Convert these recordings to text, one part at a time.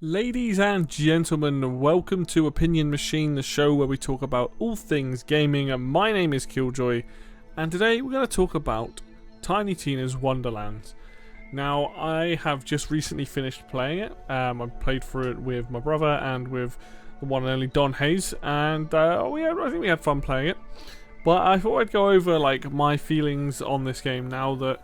Ladies and gentlemen, welcome to Opinion Machine, the show where we talk about all things gaming. And my name is Killjoy, and today we're going to talk about Tiny Tina's Wonderlands. Now, I have just recently finished playing it. I played through it with my brother and with the one and only Don Hayes, and I think we had fun playing it. But I thought I'd go over my feelings on this game now that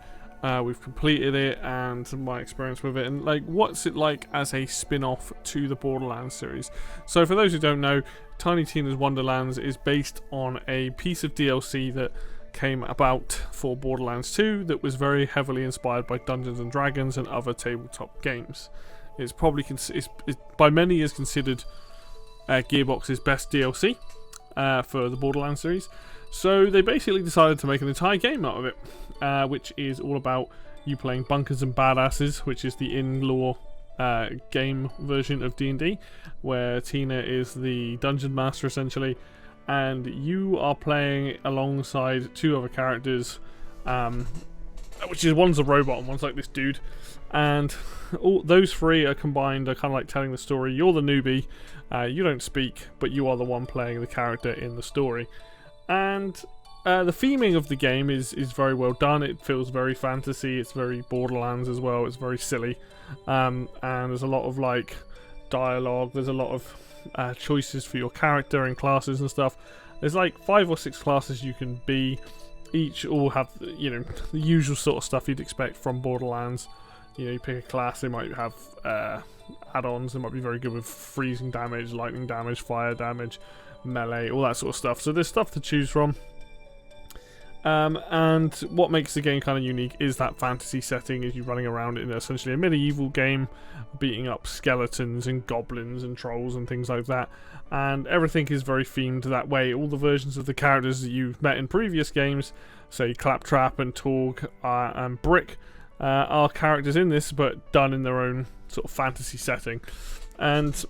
we've completed it, and my experience with it, and what's it like as a spin-off to the Borderlands series. So for those who don't know, Tiny Tina's Wonderlands is based on a piece of DLC that came about for Borderlands 2 that was very heavily inspired by Dungeons and Dragons and other tabletop games. It's probably by many is considered Gearbox's best DLC for the Borderlands series. So they basically decided to make an entire game out of it, which is all about you playing Bunkers and Badasses, which is the in-lore game version of D&D, where Tina is the dungeon master essentially, and you are playing alongside two other characters, which is one's a robot and one's like this dude, and all those three are combined, are kind of like telling the story. You're the newbie, you don't speak, but you are the one playing the character in the story. And the theming of the game is very well done. It feels very fantasy. It's very Borderlands as well. It's very silly, and there's a lot of dialogue. There's a lot of choices for your character and classes and stuff. There's 5 or 6 classes you can be. Each all have the usual sort of stuff you'd expect from Borderlands. You pick a class. They might have add-ons. They might be very good with freezing damage, lightning damage, fire damage, melee, all that sort of stuff. So there's stuff to choose from, and what makes the game kind of unique is that fantasy setting, is you running around in essentially a medieval game, beating up skeletons and goblins and trolls and things like that, and everything is very themed that way. All the versions of the characters that you've met in previous games, say Claptrap and Torg and Brick, are characters in this, but done in their own sort of fantasy setting. And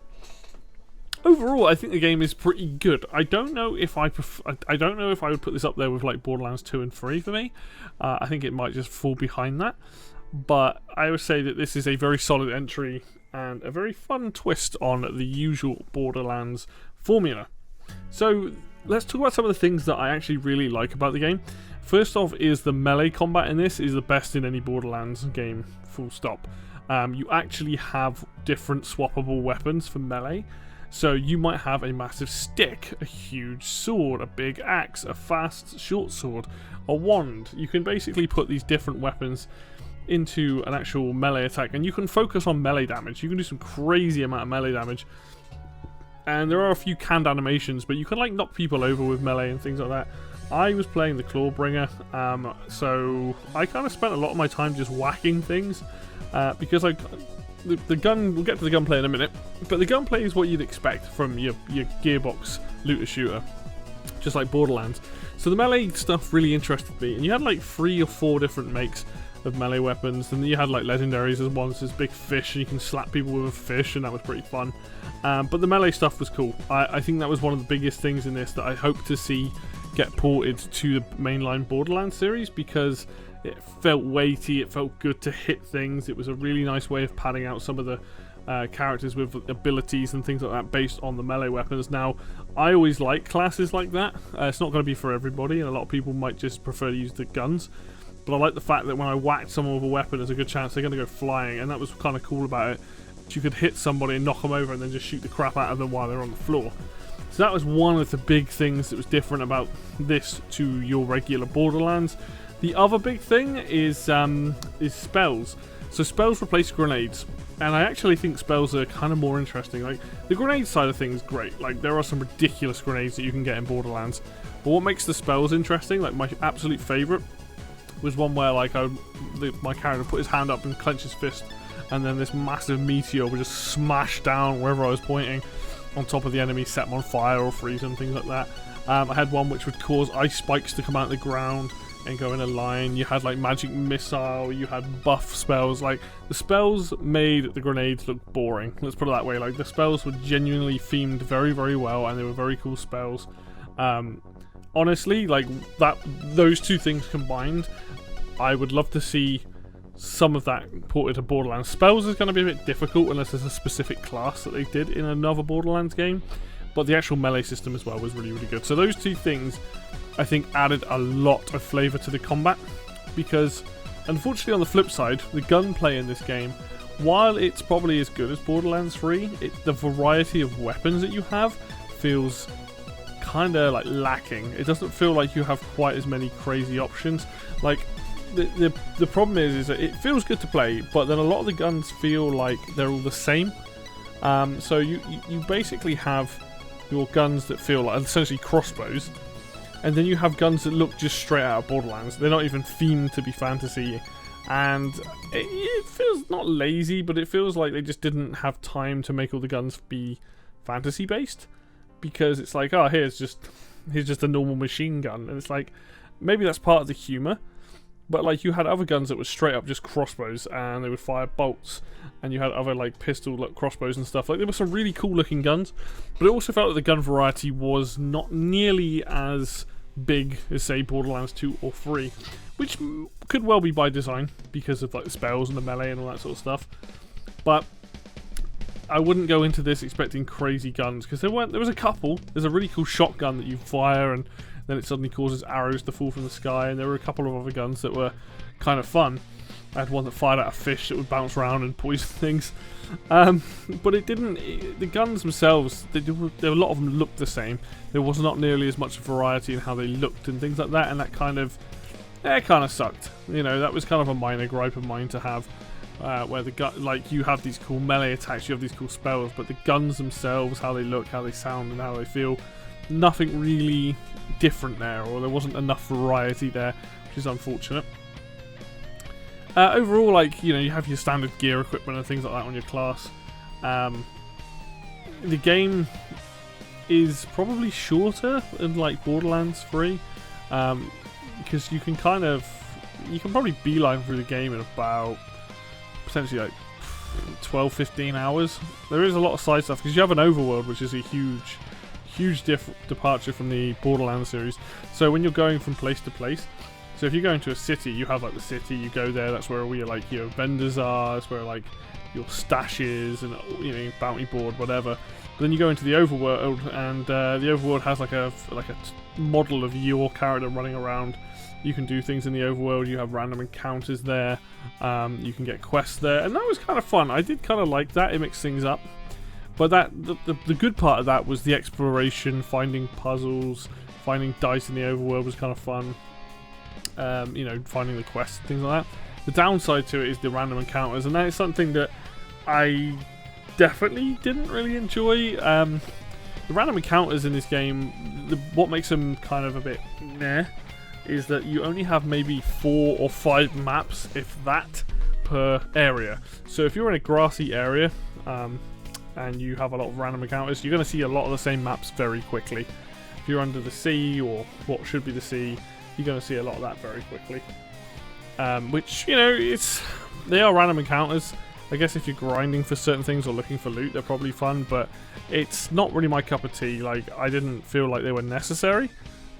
overall, I think the game is pretty good. I don't know if I would put this up there with Borderlands 2 and 3 for me. I think it might just fall behind that. But I would say that this is a very solid entry and a very fun twist on the usual Borderlands formula. So let's talk about some of the things that I actually really like about the game. First off is the melee combat in this is the best in any Borderlands game, full stop. You actually have different swappable weapons for melee. So you might have a massive stick, a huge sword, a big axe, a fast short sword, a wand. You can basically put these different weapons into an actual melee attack, and you can focus on melee damage. You can do some crazy amount of melee damage. And there are a few canned animations, but you can knock people over with melee and things like that. I was playing the Clawbringer, so I kind of spent a lot of my time just whacking things, because the gun, we'll get to the gunplay in a minute, but the gunplay is what you'd expect from your Gearbox looter shooter, just like Borderlands. So the melee stuff really interested me, and you had 3 or 4 different makes of melee weapons, and then you had legendaries as ones, this big fish, and you can slap people with a fish, and that was pretty fun. But the melee stuff was cool. I think that was one of the biggest things in this that I hope to see get ported to the mainline Borderlands series, because it felt weighty, it felt good to hit things. It was a really nice way of padding out some of the characters with abilities and things like that based on the melee weapons. Now, I always like classes like that. It's not going to be for everybody, and a lot of people might just prefer to use the guns. But I like the fact that when I whacked someone with a weapon, there's a good chance they're going to go flying, and that was kind of cool about it. You could hit somebody and knock them over and then just shoot the crap out of them while they're on the floor. So that was one of the big things that was different about this to your regular Borderlands. The other big thing is spells. So spells replace grenades, and I actually think spells are kind of more interesting. The grenade side of things, great. There are some ridiculous grenades that you can get in Borderlands, but what makes the spells interesting, my absolute favourite, was one where my character put his hand up and clench his fist, and then this massive meteor would just smash down wherever I was pointing on top of the enemy, set them on fire or freeze them, things like that. I had one which would cause ice spikes to come out of the ground and go in a line. You had magic missile, you had buff spells. The spells made the grenades look boring, let's put it that way. The spells were genuinely themed very, very well, and they were very cool spells. Honestly, those two things combined, I would love to see some of that ported to Borderlands. Spells is going to be a bit difficult unless there's a specific class that they did in another Borderlands game, but the actual melee system as well was really, really good. So those two things, I think, added a lot of flavour to the combat, because unfortunately on the flip side, the gunplay in this game, while it's probably as good as Borderlands 3, the variety of weapons that you have feels kind of like lacking. It doesn't feel like you have quite as many crazy options. Like, the problem is that it feels good to play, but then a lot of the guns feel like they're all the same. So you basically have your guns that feel like essentially crossbows, and then you have guns that look just straight out of Borderlands. They're not even themed to be fantasy, and it feels not lazy, but it feels like they just didn't have time to make all the guns be fantasy based, because it's like, oh, here's just a normal machine gun, and it's like, maybe that's part of the humor. But like, you had other guns that were straight up just crossbows, and they would fire bolts, and you had other like pistol crossbows and stuff. Like, there were some really cool looking guns, but it also felt like the gun variety was not nearly as big as, say, Borderlands 2 or 3, which could well be by design because of like the spells and the melee and all that sort of stuff. But I wouldn't go into this expecting crazy guns, because there was a couple. There's a really cool shotgun that you fire, and then it suddenly causes arrows to fall from the sky, and there were a couple of other guns that were kind of fun. I had one that fired at a fish that would bounce around and poison things. But it didn't... the guns themselves, a lot of them looked the same. There was not nearly as much variety in how they looked and things like that, and that kind of... it kind of sucked. You know, that was kind of a minor gripe of mine to have. Where the gun, like, you have these cool melee attacks, you have these cool spells, but the guns themselves, how they look, how they sound, and how they feel, nothing really different there, or there wasn't enough variety there, which is unfortunate. Overall, like, you know, you have your standard gear equipment and things like that on your class. The game is probably shorter than like Borderlands 3, because you can probably beeline through the game in about potentially like 12-15 hours. There is a lot of side stuff, because you have an overworld, which is a huge departure from the Borderlands series. So when you're going from place to place, so if you go into a city, you have like the city, you go there, that's where all your like your vendors are, that's where like your stash is, and you know, bounty board, whatever. But then you go into the overworld, and the overworld has like a model of your character running around. You can do things in the overworld, you have random encounters there, you can get quests there, and that was kind of fun. I did kind of like that, it mixed things up. But the good part of that was the exploration, finding puzzles, finding dice in the overworld was kind of fun. You know, finding the quests and things like that. The downside to it is the random encounters, and that is something that I definitely didn't really enjoy. The random encounters in this game, what makes them kind of a bit meh, is that you only have maybe 4 or 5 maps, if that, per area. So if you're in a grassy area, and you have a lot of random encounters, you're going to see a lot of the same maps very quickly. If you're under the sea, or what should be the sea, you're going to see a lot of that very quickly. Which, you know, they are random encounters. I guess if you're grinding for certain things or looking for loot, they're probably fun, but it's not really my cup of tea. Like, I didn't feel like they were necessary.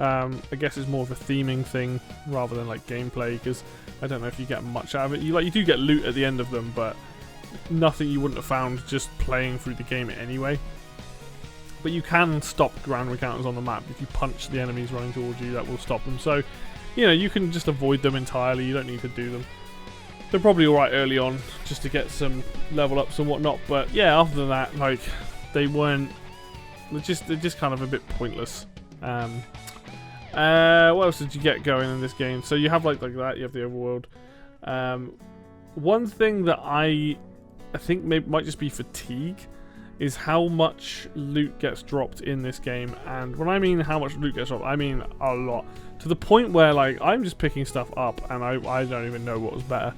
I guess it's more of a theming thing rather than like gameplay, because I don't know if you get much out of it. You do get loot at the end of them, but nothing you wouldn't have found just playing through the game anyway. But you can stop random encounters on the map. If you punch the enemies running towards you, that will stop them. So, you know, you can just avoid them entirely. You don't need to do them. They're probably alright early on, just to get some level ups and whatnot. But yeah, other than that, like, they're just kind of a bit pointless. What else did you get going in this game? So you have like that. You have the overworld. One thing that I think might just be fatigue is how much loot gets dropped in this game. And when I mean how much loot gets dropped, I mean a lot. To the point where, like, I'm just picking stuff up and I don't even know what was better.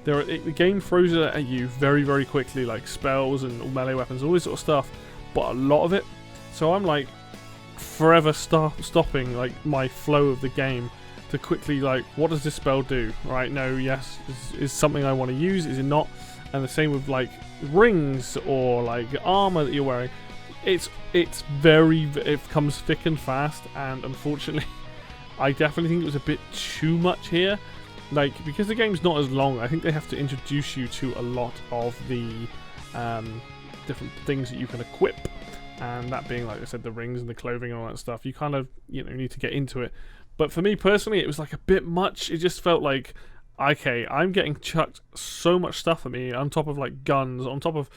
The game throws it at you very, very quickly, like spells and melee weapons, all this sort of stuff, but a lot of it. So I'm like forever stopping like my flow of the game to quickly, like, what does this spell do? Right, no, yes, is something I want to use, is it not? And the same with like rings or like armor that you're wearing. It comes thick and fast, and unfortunately I definitely think it was a bit too much here. like, because the game's not as long, I think they have to introduce you to a lot of the different things that you can equip, and that being, like I said, the rings and the clothing and all that stuff. You kind of, you know, need to get into it. But for me personally, it was like a bit much. It just felt like, okay, I'm getting chucked so much stuff at me on top of like guns, on top of,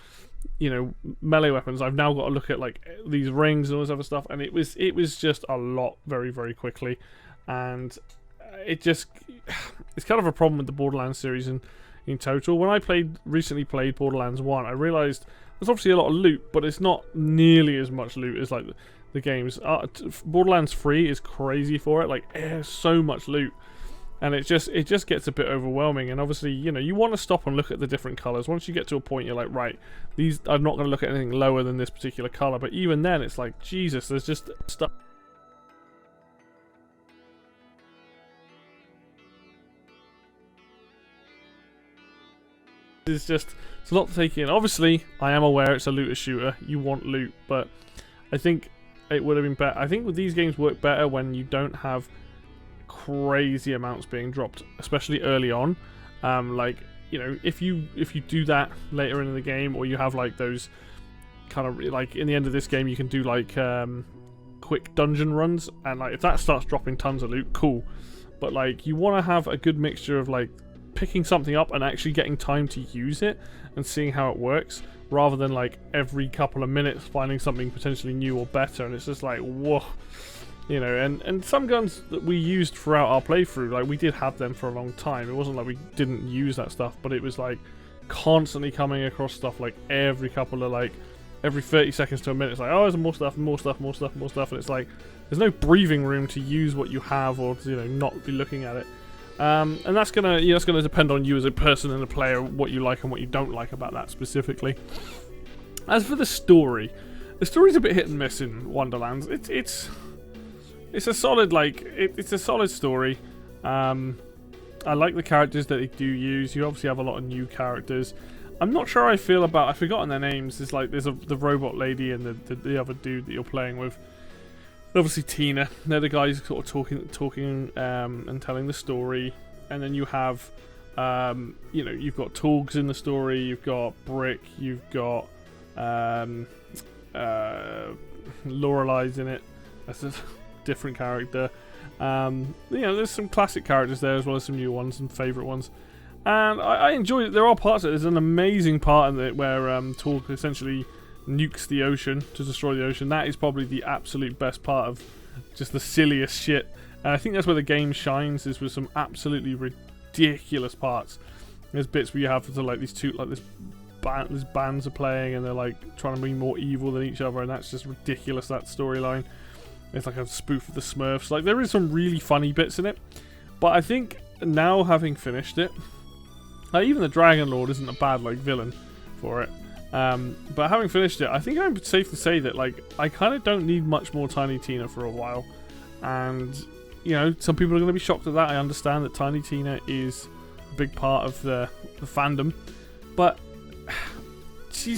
you know, melee weapons. I've now got to look at like these rings and all this other stuff, and it was just a lot very, very quickly. And it's kind of a problem with the Borderlands series in total. When I recently played Borderlands 1, I realised there's obviously a lot of loot, but it's not nearly as much loot as like the games. Borderlands 3 is crazy for it. Like, there's so much loot, and it just gets a bit overwhelming. And obviously, you know, you want to stop and look at the different colours. Once you get to a point, you're like, right, I'm not going to look at anything lower than this particular colour. But even then, it's like, Jesus, there's just stuff. It's a lot to take in. Obviously, I am aware it's a looter shooter. You want loot, but I think it would have been better. I think with these games work better when you don't have crazy amounts being dropped, especially early on. Like, you know, if you do that later in the game, or you have like those kind of, like in the end of this game, you can do like quick dungeon runs, and like if that starts dropping tons of loot, cool. But like, you want to have a good mixture of like picking something up and actually getting time to use it and seeing how it works, rather than like every couple of minutes finding something potentially new or better. And it's just like, whoa, you know. And some guns that we used throughout our playthrough, like we did have them for a long time. It wasn't like we didn't use that stuff, but it was like constantly coming across stuff like every 30 seconds to a minute. It's like, oh, there's more stuff, more stuff, more stuff, more stuff, and it's like there's no breathing room to use what you have, or to, you know, not be looking at it. And that's gonna depend on you as a person and a player, what you like and what you don't like about that specifically. As for the story's a bit hit and miss in Wonderlands. It's a solid, like, it's a solid story. I like the characters that they do use. You obviously have a lot of new characters. I'm not sure how I feel about, I've forgotten their names. There's like the robot lady and the other dude that you're playing with. Obviously Tina, they're the guys sort of talking and telling the story. And then you have, you know, you've got Torgs in the story, you've got Brick, you've got Lorelei's in it. That's a different character. You know, there's some classic characters there as well as some new ones and favourite ones. And I enjoyed it. There are parts of it. There's an amazing part in it where Torg essentially nukes the ocean to destroy the ocean. That is probably the absolute best part of just the silliest shit. And I think that's where the game shines, is with some absolutely ridiculous parts. There's bits where you have to, like, these bands are playing and they're like trying to be more evil than each other, and that's just ridiculous, that storyline. It's like a spoof of the Smurfs. Like, there is some really funny bits in it, but I think now, having finished it, even the Dragon Lord isn't a bad, like, villain for it. But having finished it, I think I'm safe to say that, like, I kind of don't need much more Tiny Tina for a while. And, you know, some people are going to be shocked at that. I understand that Tiny Tina is a big part of the fandom, but she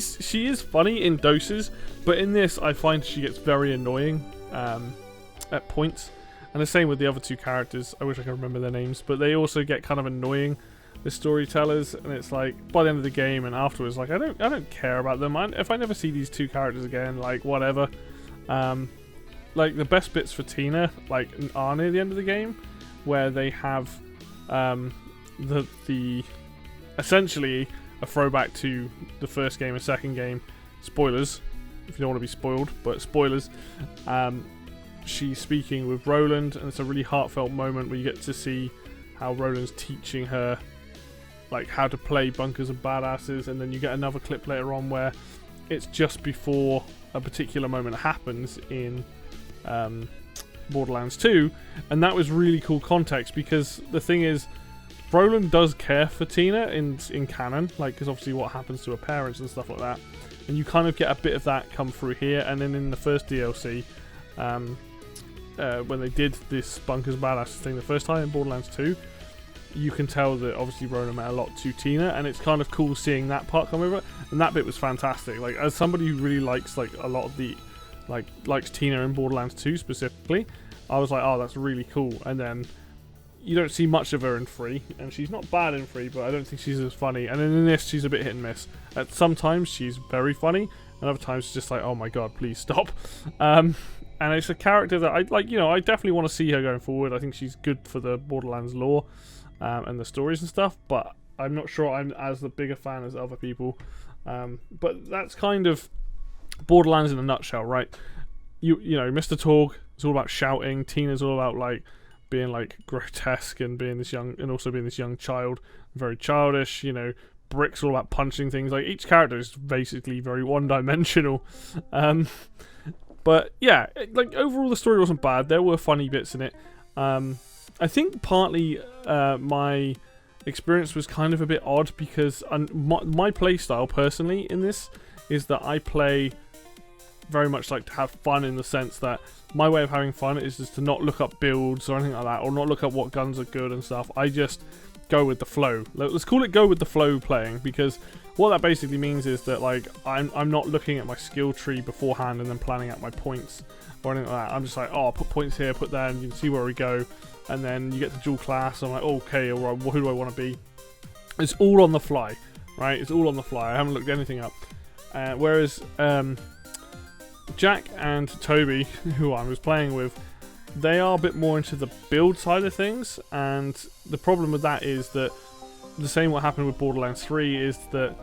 is funny in doses. But in this, I find she gets very annoying at points. And the same with the other two characters. I wish I could remember their names, but they also get kind of annoying, the storytellers, and it's like by the end of the game and afterwards, like I don't care about them. If I never see these two characters again, like whatever. Like the best bits for Tina, like, are near the end of the game, where they have the essentially a throwback to the first game and second game. Spoilers, if you don't want to be spoiled, but spoilers. She's speaking with Roland, and it's a really heartfelt moment where you get to see how Roland's teaching her, like, how to play Bunkers and Badasses. And then you get another clip later on where it's just before a particular moment happens in Borderlands 2, and that was really cool context, because the thing is, Roland does care for Tina in canon, like, because obviously what happens to her parents and stuff like that, and you kind of get a bit of that come through here. And then in the first DLC, when they did this Bunkers Badass thing the first time in Borderlands 2, you can tell that obviously Roland meant a lot to Tina, and it's kind of cool seeing that part come over, and that bit was fantastic. Like, as somebody who really likes, like, a lot of the, likes Tina in Borderlands 2 specifically, I was like, oh, that's really cool. And then you don't see much of her in 3, and she's not bad in 3, but I don't think she's as funny. And then in this, she's a bit hit and miss. At sometimes she's very funny, and other times it's just like, oh my god, please stop. And it's a character that I like. You know, I definitely want to see her going forward. I think she's good for the Borderlands lore and the stories and stuff. But I'm not sure I'm as the bigger fan as other people. But that's kind of Borderlands in a nutshell, right? You know, Mr. Torg is all about shouting. Tina's all about like being like grotesque and being this young, and also being this young child, very childish. You know, Brick's all about punching things. Like, each character is basically very one-dimensional. But yeah, like, overall the story wasn't bad. There were funny bits in it. I think partly my experience was kind of a bit odd because my play style personally in this is that I play very much like to have fun, in the sense that my way of having fun is just to not look up builds or anything like that, or not look up what guns are good and stuff. I just go with the flow. Let's call it go with the flow playing, because what that basically means is that like I'm not looking at my skill tree beforehand and then planning out my points or anything like that. I'm just like, oh, I'll put points here, put there, and you can see where we go. And then you get to dual class. I'm like, okay, all right, who do I want to be? It's all on the fly, right? It's all on the fly. I haven't looked anything up. Whereas Jack and Toby, who I was playing with, they are a bit more into the build side of things, and the problem with that is that the same what happened with Borderlands 3 is that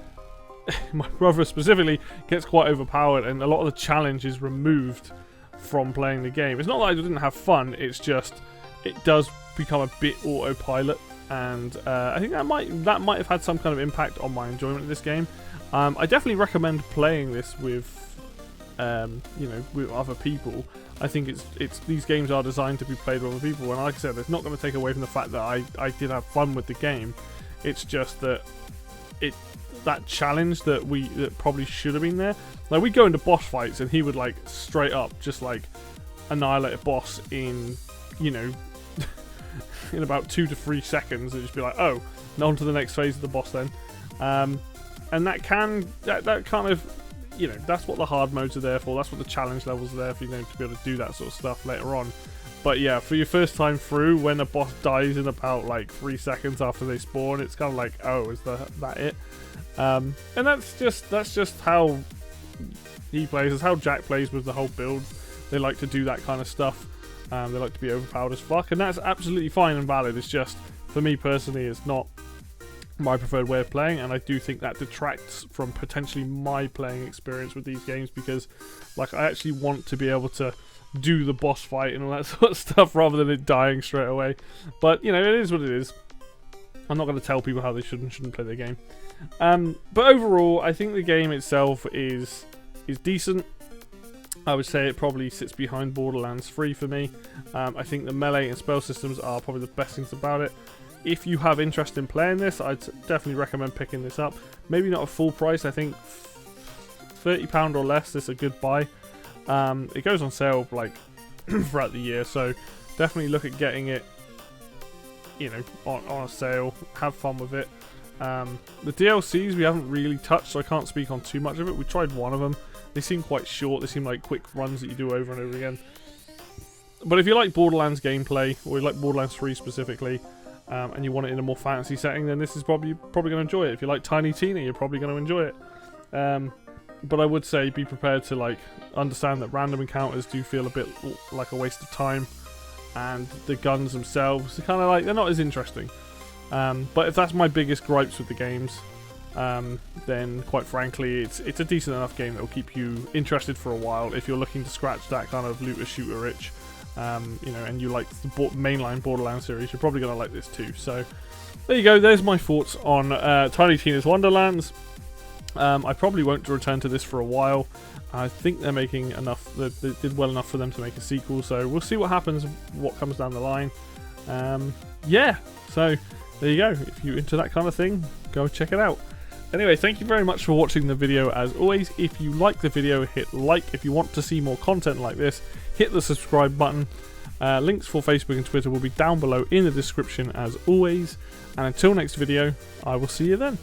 my brother specifically gets quite overpowered, and a lot of the challenge is removed from playing the game. It's not that I didn't have fun, it's just it does become a bit autopilot, and I think that might have had some kind of impact on my enjoyment of this game. I definitely recommend playing this with you know, with other people. I think it's these games are designed to be played with other people, and like I said, it's not going to take away from the fact that I did have fun with the game. It's just that that challenge that probably should have been there. Like, we go into boss fights and he would like straight up just like annihilate a boss in, you know, in about 2 to 3 seconds, and just be like, oh, on to the next phase of the boss then. And that kind of, you know, that's what the hard modes are there for. That's what the challenge levels are there for, you know, to be able to do that sort of stuff later on. But yeah, for your first time through, when a boss dies in about like 3 seconds after they spawn, it's kind of like, oh, is that it? And that's just how he plays. It's how Jack plays with the whole build. They like to do that kind of stuff. They like to be overpowered as fuck, and that's absolutely fine and valid. It's just, for me personally, it's not my preferred way of playing, and I do think that detracts from potentially my playing experience with these games, because like, I actually want to be able to do the boss fight and all that sort of stuff rather than it dying straight away. But you know, it is what it is. I'm not going to tell people how they should and shouldn't play their game. But overall, I think the game itself is decent. I would say it probably sits behind Borderlands 3 for me. I think the melee and spell systems are probably the best things about it. If you have interest in playing this, I'd definitely recommend picking this up. Maybe not a full price, I think £30 or less, this is a good buy. It goes on sale like throughout the year, so definitely look at getting it, you know, on a sale. Have fun with it. The DLCs we haven't really touched, so I can't speak on too much of it. We tried one of them. They seem quite short. They seem like quick runs that you do over and over again. But if you like Borderlands gameplay, or you like Borderlands 3 specifically, and you want it in a more fantasy setting, then this is probably going to enjoy it. If you like Tiny Tina, you're probably going to enjoy it. But I would say be prepared to like understand that random encounters do feel a bit like a waste of time, and the guns themselves are kind of like, they're not as interesting. But if that's my biggest gripes with the games, then quite frankly, it's a decent enough game that will keep you interested for a while if you're looking to scratch that kind of looter shooter itch. You know, and you like the mainline Borderlands series, you're probably going to like this too. So there you go, there's my thoughts on Tiny Tina's Wonderlands. I probably won't return to this for a while. I think they're making enough, they did well enough for them to make a sequel, so we'll see what happens, what comes down the line. Yeah, so there you go. If you're into that kind of thing, go check it out. Anyway, thank you very much for watching the video. As always, if you like the video, hit like. If you want to see more content like this, hit the subscribe button. Links for Facebook and Twitter will be down below in the description as always. And until next video, I will see you then.